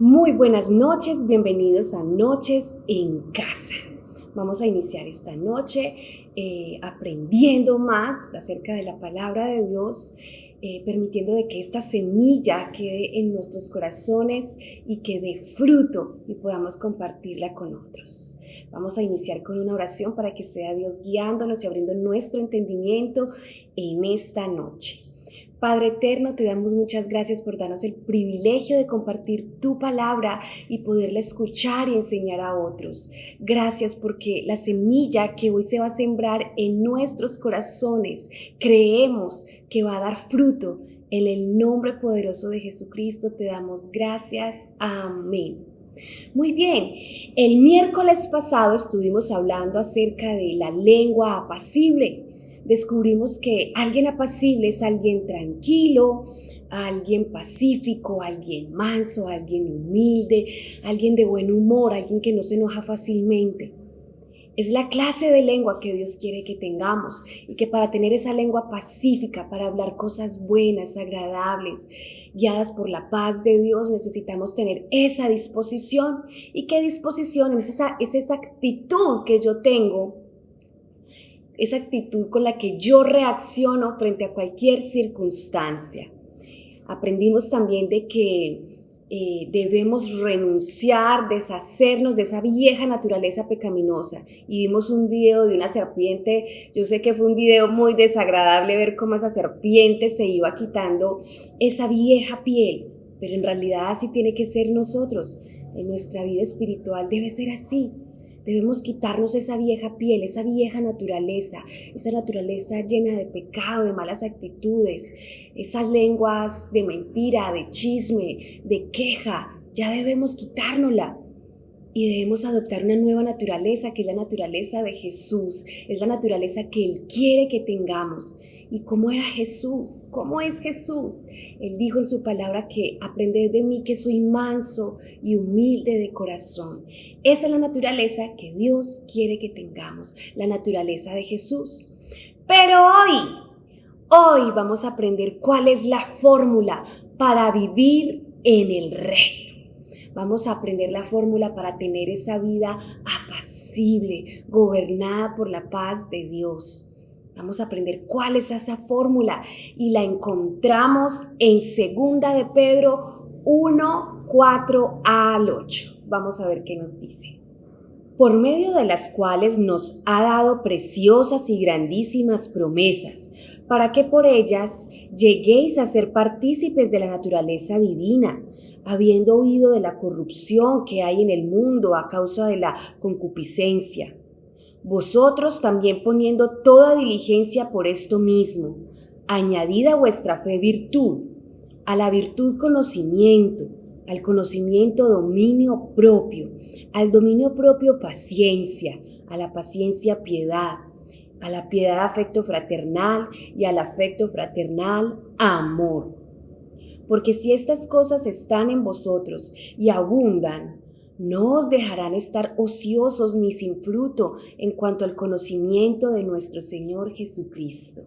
Muy buenas noches, bienvenidos a Noches en Casa. Vamos a iniciar esta noche aprendiendo más acerca de la palabra de Dios, permitiendo de que esta semilla quede en nuestros corazones y que dé fruto y podamos compartirla con otros. Vamos a iniciar con una oración para que sea Dios guiándonos y abriendo nuestro entendimiento en esta noche. Padre eterno, te damos muchas gracias por darnos el privilegio de compartir tu palabra y poderla escuchar y enseñar a otros. Gracias porque la semilla que hoy se va a sembrar en nuestros corazones, creemos que va a dar fruto. En el nombre poderoso de Jesucristo te damos gracias. Amén. Muy bien, el miércoles pasado estuvimos hablando acerca de la lengua apacible. Descubrimos que alguien apacible es alguien tranquilo, alguien pacífico, alguien manso, alguien humilde, alguien de buen humor, alguien que no se enoja fácilmente. Es la clase de lengua que Dios quiere que tengamos y que para tener esa lengua pacífica, para hablar cosas buenas, agradables, guiadas por la paz de Dios, necesitamos tener esa disposición. ¿Y qué disposición? Es esa actitud que yo tengo, esa actitud con la que yo reacciono frente a cualquier circunstancia. Aprendimos también de que debemos renunciar, deshacernos de esa vieja naturaleza pecaminosa. Y vimos un video de una serpiente. Yo sé que fue un video muy desagradable ver cómo esa serpiente se iba quitando esa vieja piel, pero en realidad así tiene que ser nosotros. En nuestra vida espiritual debe ser así. Debemos quitarnos esa vieja piel, esa vieja naturaleza, esa naturaleza llena de pecado, de malas actitudes, esas lenguas de mentira, de chisme, de queja. Ya debemos quitárnosla y debemos adoptar una nueva naturaleza, que es la naturaleza de Jesús, es la naturaleza que Él quiere que tengamos. ¿Y cómo era Jesús? ¿Cómo es Jesús? Él dijo en su palabra que aprended de mí que soy manso y humilde de corazón. Esa es la naturaleza que Dios quiere que tengamos, la naturaleza de Jesús. Pero hoy vamos a aprender cuál es la fórmula para vivir en el reino. Vamos a aprender la fórmula para tener esa vida apacible, gobernada por la paz de Dios. Vamos a aprender cuál es esa fórmula y la encontramos en 2 de Pedro 1, 4 al 8. Vamos a ver qué nos dice. Por medio de las cuales nos ha dado preciosas y grandísimas promesas, para que por ellas lleguéis a ser partícipes de la naturaleza divina, habiendo huido de la corrupción que hay en el mundo a causa de la concupiscencia. Vosotros también poniendo toda diligencia por esto mismo, añadid a vuestra fe virtud, a la virtud conocimiento, al conocimiento dominio propio, al dominio propio paciencia, a la paciencia piedad, a la piedad afecto fraternal y al afecto fraternal amor. Porque si estas cosas están en vosotros y abundan, no os dejarán estar ociosos ni sin fruto en cuanto al conocimiento de nuestro Señor Jesucristo.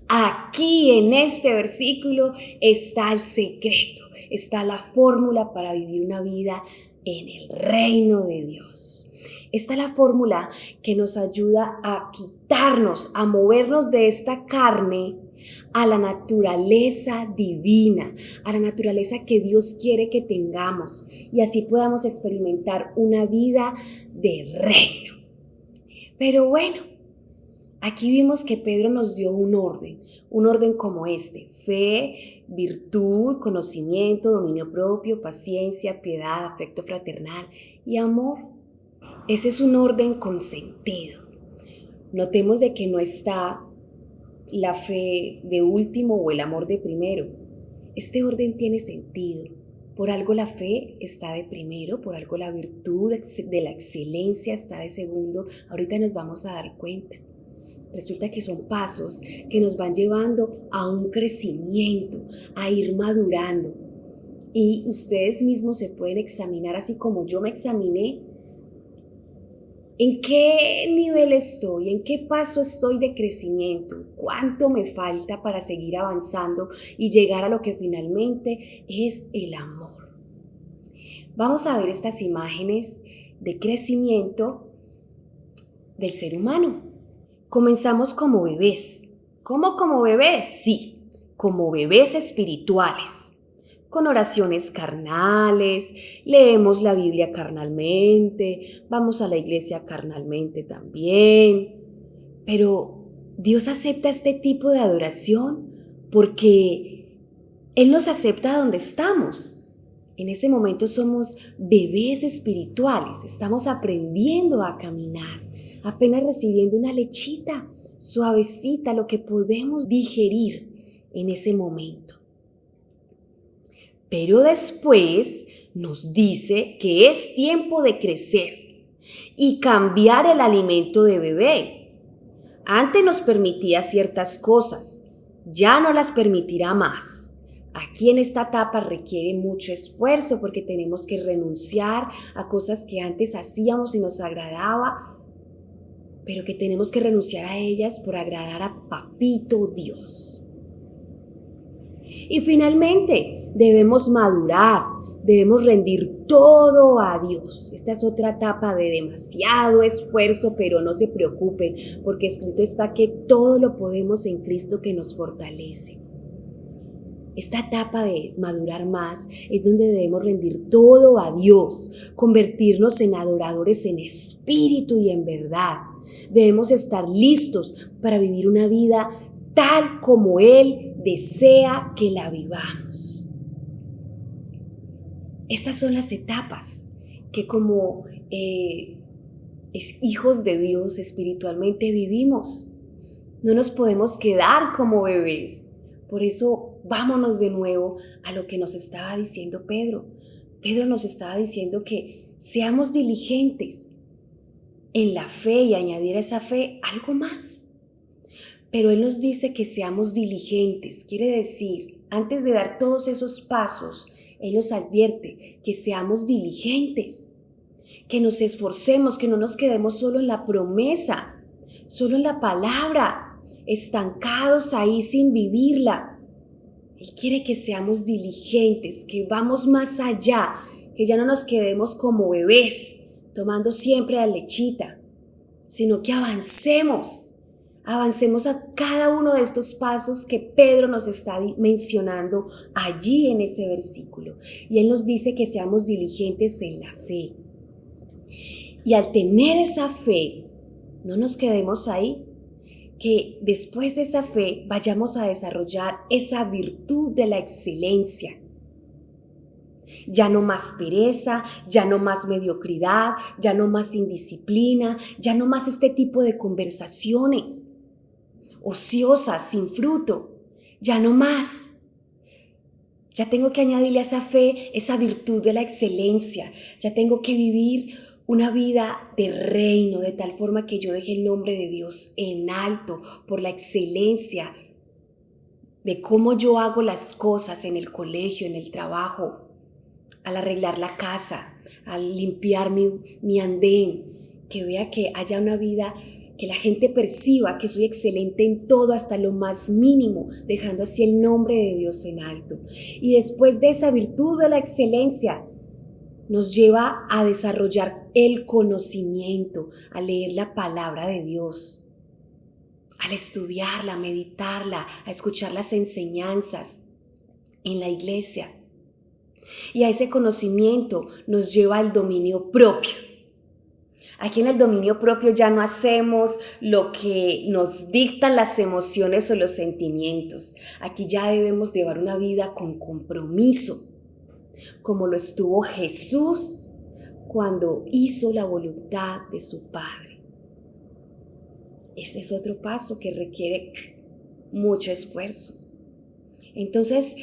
Aquí en este versículo está el secreto, está la fórmula para vivir una vida en el reino de Dios. Esta es la fórmula que nos ayuda a quitarnos, a movernos de esta carne a la naturaleza divina, a la naturaleza que Dios quiere que tengamos y así podamos experimentar una vida de reino. Pero bueno, aquí vimos que Pedro nos dio un orden como este: fe, virtud, conocimiento, dominio propio, paciencia, piedad, afecto fraternal y amor. Ese es un orden con sentido. Notemos de que no está la fe de último o el amor de primero. Este orden tiene sentido. Por algo la fe está de primero, por algo la virtud de la excelencia está de segundo. Ahorita nos vamos a dar cuenta. Resulta que son pasos que nos van llevando a un crecimiento, a ir madurando. Y ustedes mismos se pueden examinar así como yo me examiné. ¿En qué nivel estoy? ¿En qué paso estoy de crecimiento? ¿Cuánto me falta para seguir avanzando y llegar a lo que finalmente es el amor? Vamos a ver estas imágenes de crecimiento del ser humano. Comenzamos como bebés. ¿Cómo como bebés? Sí, como bebés espirituales, con oraciones carnales, leemos la Biblia carnalmente, vamos a la iglesia carnalmente también. Pero Dios acepta este tipo de adoración porque Él nos acepta donde estamos. En ese momento somos bebés espirituales, estamos aprendiendo a caminar, apenas recibiendo una lechita suavecita, lo que podemos digerir en ese momento. Pero después nos dice que es tiempo de crecer y cambiar el alimento de bebé. Antes nos permitía ciertas cosas, ya no las permitirá más. Aquí en esta etapa requiere mucho esfuerzo porque tenemos que renunciar a cosas que antes hacíamos y nos agradaba, pero que tenemos que renunciar a ellas por agradar a Papito Dios. Y finalmente debemos madurar, debemos rendir todo a Dios. Esta es otra etapa de demasiado esfuerzo, pero no se preocupen, porque escrito está que todo lo podemos en Cristo que nos fortalece. Esta etapa de madurar más es donde debemos rendir todo a Dios, convertirnos en adoradores en espíritu y en verdad. Debemos estar listos para vivir una vida tal como Él desea que la vivamos. Estas son las etapas que como hijos de Dios espiritualmente vivimos. No nos podemos quedar como bebés. Por eso vámonos de nuevo a lo que nos estaba diciendo Pedro. Pedro nos estaba diciendo que seamos diligentes en la fe y añadir a esa fe algo más. Pero Él nos dice que seamos diligentes. Quiere decir, antes de dar todos esos pasos, Él nos advierte que seamos diligentes, que nos esforcemos, que no nos quedemos solo en la promesa, solo en la palabra, estancados ahí sin vivirla. Él quiere que seamos diligentes, que vamos más allá, que ya no nos quedemos como bebés, tomando siempre la lechita, sino que avancemos a cada uno de estos pasos que Pedro nos está mencionando allí en ese versículo. Y Él nos dice que seamos diligentes en la fe. Y al tener esa fe, no nos quedemos ahí, que después de esa fe vayamos a desarrollar esa virtud de la excelencia. Ya no más pereza, ya no más mediocridad, ya no más indisciplina, ya no más este tipo de conversaciones ociosas, sin fruto, ya no más. Ya tengo que añadirle a esa fe esa virtud de la excelencia, ya tengo que vivir una vida de reino, de tal forma que yo deje el nombre de Dios en alto por la excelencia de cómo yo hago las cosas en el colegio, en el trabajo, al arreglar la casa, al limpiar mi andén, que vea que haya una vida, que la gente perciba que soy excelente en todo hasta lo más mínimo, dejando así el nombre de Dios en alto. Y después de esa virtud de la excelencia, nos lleva a desarrollar el conocimiento, a leer la palabra de Dios, al estudiarla, a meditarla, a escuchar las enseñanzas en la iglesia. Y a ese conocimiento nos lleva al dominio propio. Aquí en el dominio propio ya no hacemos lo que nos dictan las emociones o los sentimientos. Aquí ya debemos llevar una vida con compromiso, como lo estuvo Jesús cuando hizo la voluntad de su Padre. Este es otro paso que requiere mucho esfuerzo. Entonces,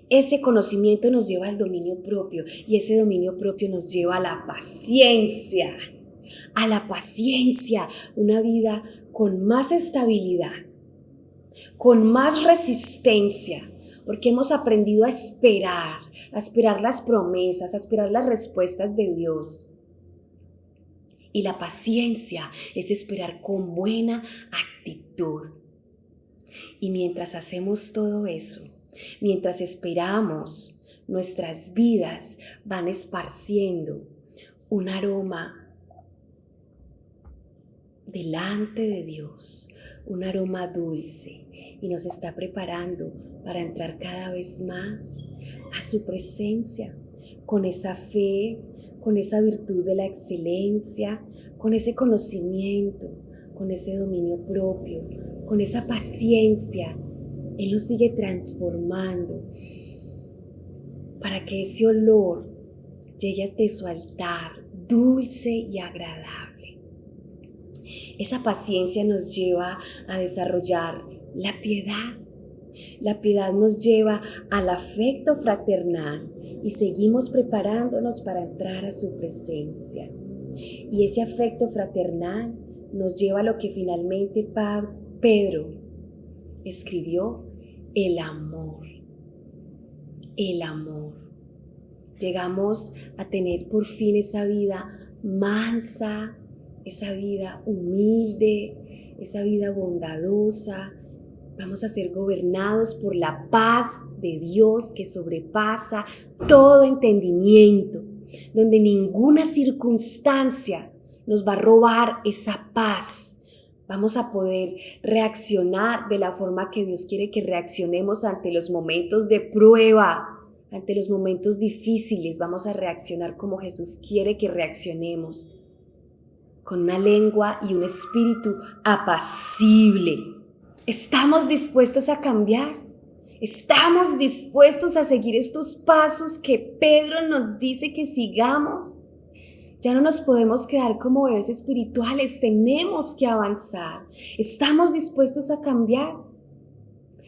ese conocimiento nos lleva al dominio propio y ese dominio propio nos lleva a la paciencia. A la paciencia, una vida con más estabilidad, con más resistencia, porque hemos aprendido a esperar las promesas, a esperar las respuestas de Dios. Y la paciencia es esperar con buena actitud. Y mientras hacemos todo eso, mientras esperamos nuestras vidas van esparciendo un aroma delante de Dios, un aroma dulce, y nos está preparando para entrar cada vez más a su presencia, con esa fe, con esa virtud de la excelencia, con ese conocimiento, con ese dominio propio, con esa paciencia. Él nos sigue transformando para que ese olor llegue de su altar, dulce y agradable. Esa paciencia nos lleva a desarrollar la piedad. La piedad nos lleva al afecto fraternal y seguimos preparándonos para entrar a su presencia. Y ese afecto fraternal nos lleva a lo que finalmente Pedro escribió: el amor. El amor. Llegamos a tener por fin esa vida mansa, esa vida humilde, esa vida bondadosa. Vamos a ser gobernados por la paz de Dios que sobrepasa todo entendimiento, donde ninguna circunstancia nos va a robar esa paz. Vamos a poder reaccionar de la forma que Dios quiere que reaccionemos ante los momentos de prueba, ante los momentos difíciles. Vamos a reaccionar como Jesús quiere que reaccionemos, con una lengua y un espíritu apacible. ¿Estamos dispuestos a cambiar? ¿Estamos dispuestos a seguir estos pasos que Pedro nos dice que sigamos? Ya no nos podemos quedar como bebés espirituales, tenemos que avanzar. ¿Estamos dispuestos a cambiar?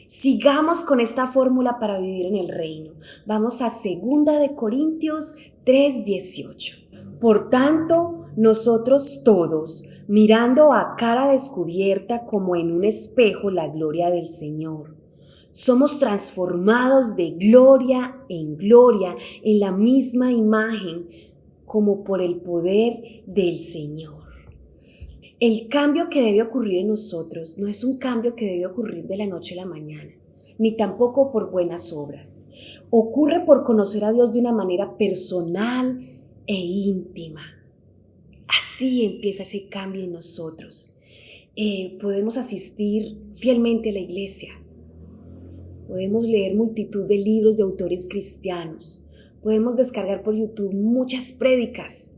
Sigamos con esta fórmula para vivir en el reino. Vamos a 2 Corintios 3:18. Por tanto, nosotros todos, mirando a cara descubierta como en un espejo la gloria del Señor, somos transformados de gloria en gloria en la misma imagen, como por el poder del Señor. El cambio que debe ocurrir en nosotros no es un cambio que debe ocurrir de la noche a la mañana, ni tampoco por buenas obras. Ocurre por conocer a Dios de una manera personal e íntima. Así empieza ese cambio en nosotros. Podemos asistir fielmente a la iglesia. Podemos leer multitud de libros de autores cristianos. Podemos descargar por YouTube muchas prédicas.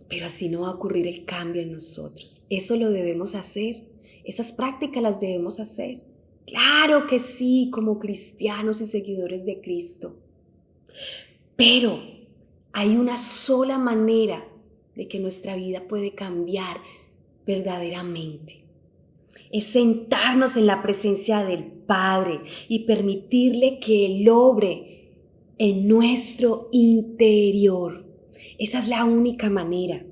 Pero así no va a ocurrir el cambio en nosotros. Eso lo debemos hacer. Esas prácticas las debemos hacer. Claro que sí, como cristianos y seguidores de Cristo. Pero hay una sola manera de que nuestra vida puede cambiar verdaderamente. Es sentarnos en la presencia del Padre y permitirle que Él obre en nuestro interior. Esa es la única manera.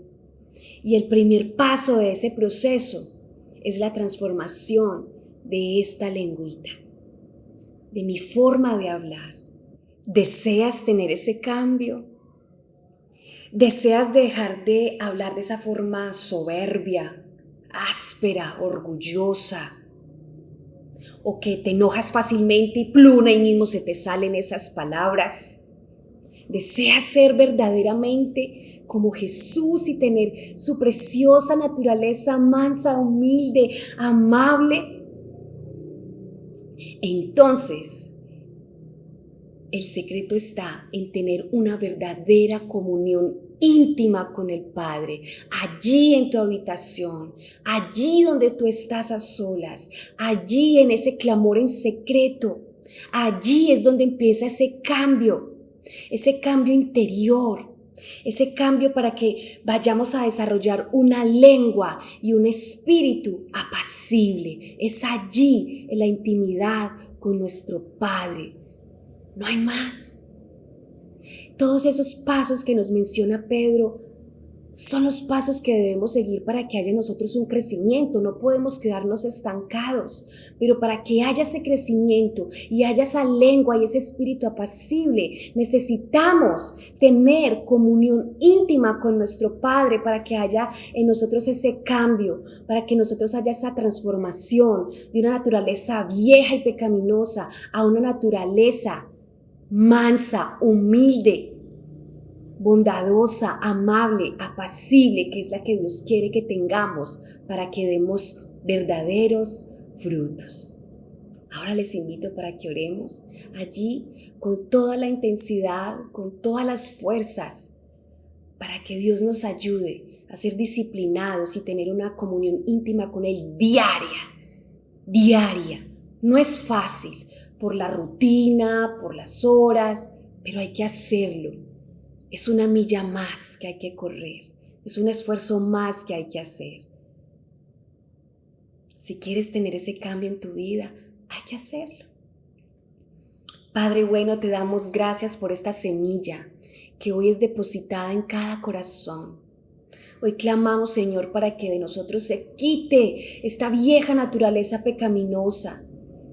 Y el primer paso de ese proceso es la transformación de esta lengüita, de mi forma de hablar. ¿Deseas tener ese cambio? ¿Deseas dejar de hablar de esa forma soberbia, áspera, orgullosa? ¿O que te enojas fácilmente y pluna y mismo se te salen esas palabras? ¿Deseas ser verdaderamente como Jesús y tener su preciosa naturaleza mansa, humilde, amable? Entonces, el secreto está en tener una verdadera comunión íntima con el Padre, allí en tu habitación, allí donde tú estás a solas, allí en ese clamor en secreto. Allí es donde empieza ese cambio interior, ese cambio para que vayamos a desarrollar una lengua y un espíritu apacible. Es allí, en la intimidad con nuestro Padre. No hay más. Todos esos pasos que nos menciona Pedro son los pasos que debemos seguir para que haya en nosotros un crecimiento. No podemos quedarnos estancados, pero para que haya ese crecimiento y haya esa lengua y ese espíritu apacible, necesitamos tener comunión íntima con nuestro Padre para que haya en nosotros ese cambio, para que en nosotros haya esa transformación de una naturaleza vieja y pecaminosa a una naturaleza mansa, humilde, bondadosa, amable, apacible, que es la que Dios quiere que tengamos para que demos verdaderos frutos. Ahora les invito para que oremos allí con toda la intensidad, con todas las fuerzas, para que Dios nos ayude a ser disciplinados y tener una comunión íntima con Él diaria. No es fácil por la rutina, por las horas, pero hay que hacerlo. Es una milla más que hay que correr. Es un esfuerzo más que hay que hacer. Si quieres tener ese cambio en tu vida, hay que hacerlo. Padre bueno, te damos gracias por esta semilla que hoy es depositada en cada corazón. Hoy clamamos, Señor, para que de nosotros se quite esta vieja naturaleza pecaminosa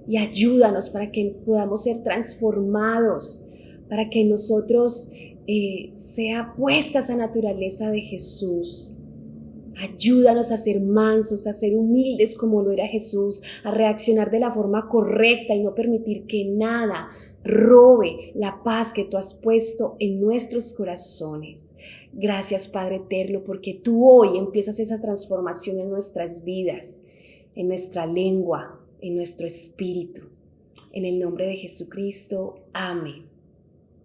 y ayúdanos para que podamos ser transformados, para que nosotros sea puesta esa naturaleza de Jesús. Ayúdanos a ser mansos, a ser humildes como lo era Jesús, a reaccionar de la forma correcta y no permitir que nada robe la paz que tú has puesto en nuestros corazones. Gracias, Padre eterno, porque tú hoy empiezas esa transformación en nuestras vidas, en nuestra lengua, en nuestro espíritu. En el nombre de Jesucristo, amén.